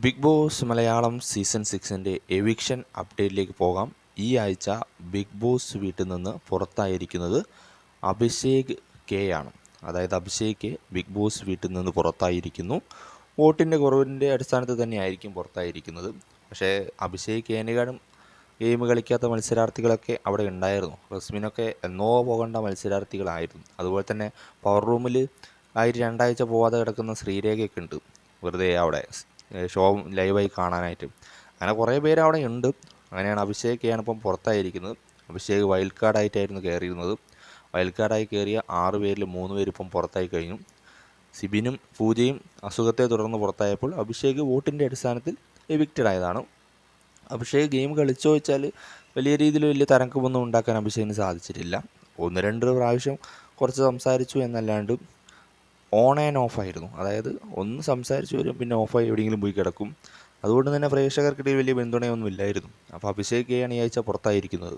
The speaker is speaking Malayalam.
Big Boss Malayalam season 6 eviction അപ്ഡേറ്റിലേക്ക് പോകാം. ഈ ആഴ്ച ബിഗ് ബോസ് വീട്ടിൽ നിന്ന് പുറത്തായിരിക്കുന്നത് അഭിഷേക് കെ ആണ്. അതായത് അഭിഷേക് കെ ബിഗ് ബോസ് വീട്ടിൽ നിന്ന് പുറത്തായിരിക്കുന്നു. വോട്ടിൻ്റെ കുറവിൻ്റെ അടിസ്ഥാനത്തിൽ തന്നെയായിരിക്കും പുറത്തായിരിക്കുന്നത്. പക്ഷേ അഭിഷേക് കെനേക്കാളും ഗെയിം കളിക്കാത്ത മത്സരാർത്ഥികളൊക്കെ അവിടെ ഉണ്ടായിരുന്നു. റസ്മിനൊക്കെ എന്നോ പോകേണ്ട മത്സരാർത്ഥികളായിരുന്നു. അതുപോലെ തന്നെ പവർ റൂമിൽ രണ്ടാഴ്ച പോവാതെ കിടക്കുന്ന ശ്രീരേഖയൊക്കെ ഉണ്ട്, വെറുതെ അവിടെ ഷോ ലൈവായി കാണാനായിട്ട്. അങ്ങനെ കുറേ പേര് അവിടെ ഉണ്ട്. അങ്ങനെയാണ് അഭിഷേക് കെയാണ് ഇപ്പം പുറത്തായിരിക്കുന്നത്. അഭിഷേക് വൈൽഡ് കാർഡായിട്ടായിരുന്നു കയറിയിരുന്നത്. വൈൽഡ് കാർഡായി കയറിയ 6 പേരിൽ 3 പേര് ഇപ്പം പുറത്തായി കഴിഞ്ഞു. സിബിനും പൂജയും അസുഖത്തെ തുടർന്ന് പുറത്തായപ്പോൾ അഭിഷേക് വോട്ടിൻ്റെ അടിസ്ഥാനത്തിൽ എവിക്റ്റഡ് ആയതാണ്. അഭിഷേക് ഗെയിം കളിച്ചോ വെച്ചാൽ വലിയ രീതിയിൽ വലിയ തരംഗമൊന്നും ഉണ്ടാക്കാൻ അഭിഷേകിന് സാധിച്ചിട്ടില്ല. 1-2 പ്രാവശ്യം കുറച്ച് സംസാരിച്ചു എന്നല്ലാണ്ട് ഓൺ ആൻഡ് ഓഫ് ആയിരുന്നു. അതായത് ഒന്ന് സംസാരിച്ച് വരും, പിന്നെ ഓഫായി എവിടെയെങ്കിലും പോയി കിടക്കും. അതുകൊണ്ട് തന്നെ പ്രേക്ഷകർക്കിടയിൽ വലിയ പിന്തുണയൊന്നും ഇല്ലായിരുന്നു. അപ്പോൾ അഭിഷേക് കെയാണ് ഈ ആഴ്ച പുറത്തായിരിക്കുന്നത്.